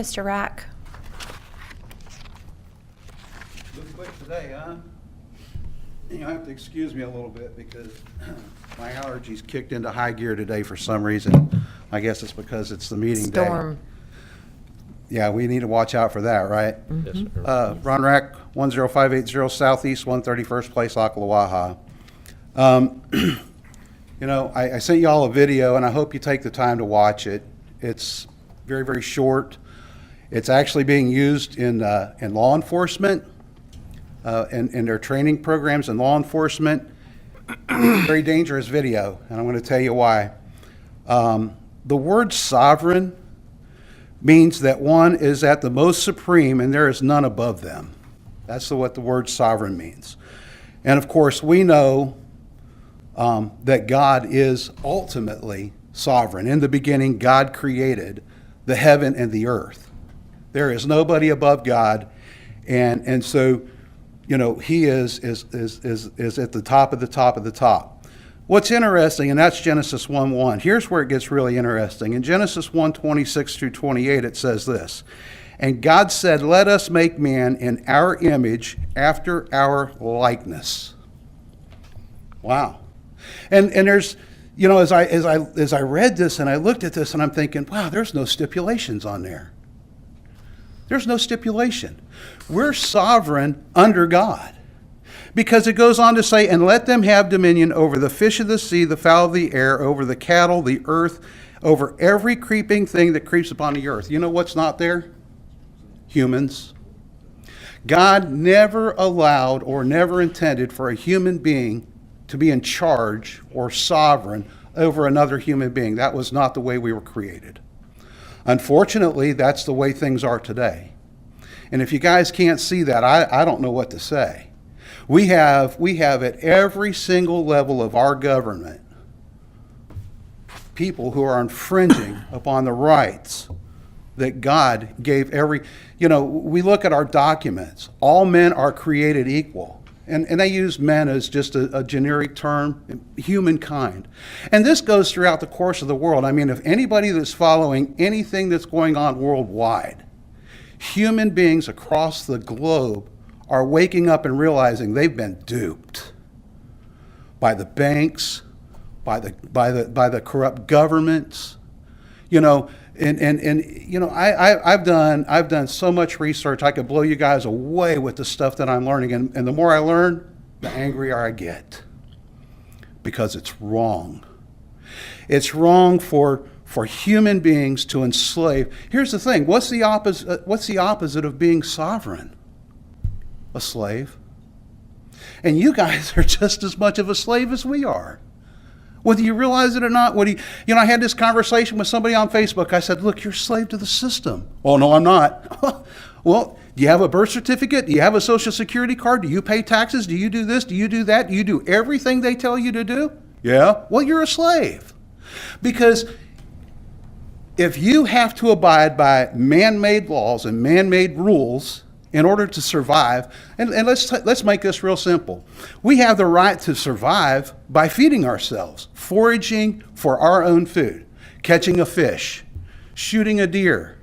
Mr. Rack. Look quick today, huh? You have to excuse me a little bit because my allergies kicked into high gear today for some reason. I guess it's because it's the meeting day. Storm. Yeah, we need to watch out for that, right? Yes, sir. Ron Rack, 10580 Southeast, 131st Place, Ocklawaha. You know, I sent you all a video, and I hope you take the time to watch it. It's very, very short. It's actually being used in law enforcement, in their training programs in law enforcement. Very dangerous video, and I'm going to tell you why. The word sovereign means that one is at the most supreme and there is none above them. That's what the word sovereign means. And of course, we know that God is ultimately sovereign. In the beginning, God created the heaven and the earth. There is nobody above God, and so, you know, He is at the top of the top of the top. What's interesting, and that's Genesis 1:1. Here's where it gets really interesting. In Genesis 1:26 through 28, it says this: "And God said, let us make man in our image, after our likeness." Wow. And there's, you know, as I read this and I looked at this and I'm thinking, wow, there's no stipulations on there. There's no stipulation. We're sovereign under God. Because it goes on to say, "And let them have dominion over the fish of the sea, the fowl of the air, over the cattle, the earth, over every creeping thing that creeps upon the earth." You know what's not there? Humans. God never allowed or never intended for a human being to be in charge or sovereign over another human being. That was not the way we were created. Unfortunately, that's the way things are today. And if you guys can't see that, I don't know what to say. We have at every single level of our government people who are infringing upon the rights that God gave you know, we look at our documents. All men are created equal. And they use men as just a generic term, humankind. And this goes throughout the course of the world. I mean, if anybody that's following anything that's going on worldwide, human beings across the globe are waking up and realizing they've been duped by the banks, by the corrupt governments, you know. And you know, I've done so much research. I could blow you guys away with the stuff that I'm learning, and the more I learn, the angrier I get, because it's wrong. It's wrong for human beings to enslave. Here's the thing: what's the opposite of being sovereign? A slave. And you guys are just as much of a slave as we are, whether you realize it or not. You know, I had this conversation with somebody on Facebook. I said, "Look, you're a slave to the system." "Oh, no, I'm not." "Well, do you have a birth certificate? Do you have a social security card? Do you pay taxes? Do you do this? Do you do that? Do you do everything they tell you to do?" "Yeah." "Well, you're a slave." Because if you have to abide by man-made laws and man-made rules in order to survive, and let's make this real simple. We have the right to survive by feeding ourselves, foraging for our own food, catching a fish, shooting a deer.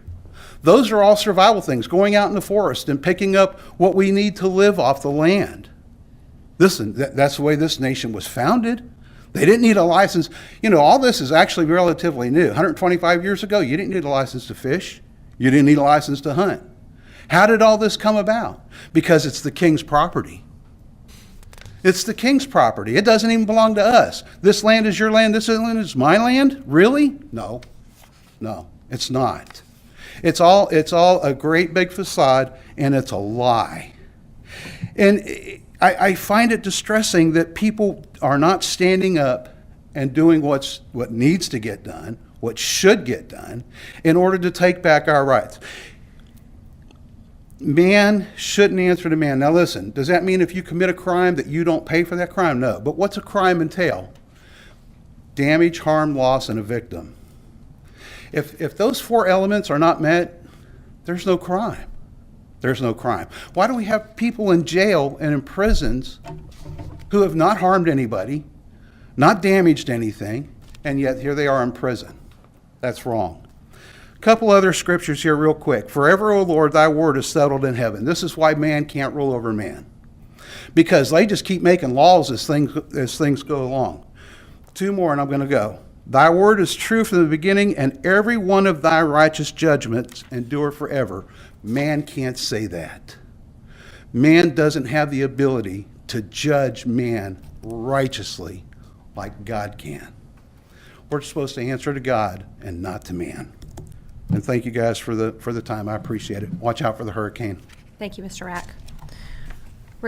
Those are all survival things, going out in the forest and picking up what we need to live off the land. Listen, that's the way this nation was founded. They didn't need a license. You know, all this is actually relatively new. 125 years ago, you didn't need a license to fish. You didn't need a license to hunt. How did all this come about? Because it's the king's property. It's the king's property. It doesn't even belong to us. This land is your land. This land is my land? Really? No, it's not. It's all a great big facade, and it's a lie. And I find it distressing that people are not standing up and doing what needs to get done, what should get done, in order to take back our rights. Man shouldn't answer to man. Now listen, does that mean if you commit a crime that you don't pay for that crime? No. But what's a crime entail? Damage, harm, loss, and a victim. If those four elements are not met, there's no crime. There's no crime. Why do we have people in jail and in prisons who have not harmed anybody, not damaged anything, and yet here they are in prison? That's wrong. Couple other scriptures here real quick. Forever, O Lord, thy word is settled in heaven. This is why man can't rule over man, because they just keep making laws as things go along. Two more and I'm going to go. Thy word is true from the beginning, and every one of thy righteous judgments endure forever. Man can't say that. Man doesn't have the ability to judge man righteously like God can. We're supposed to answer to God and not to man. And thank you guys for the time. I appreciate it. Watch out for the hurricane. Thank you, Mr. Rapp.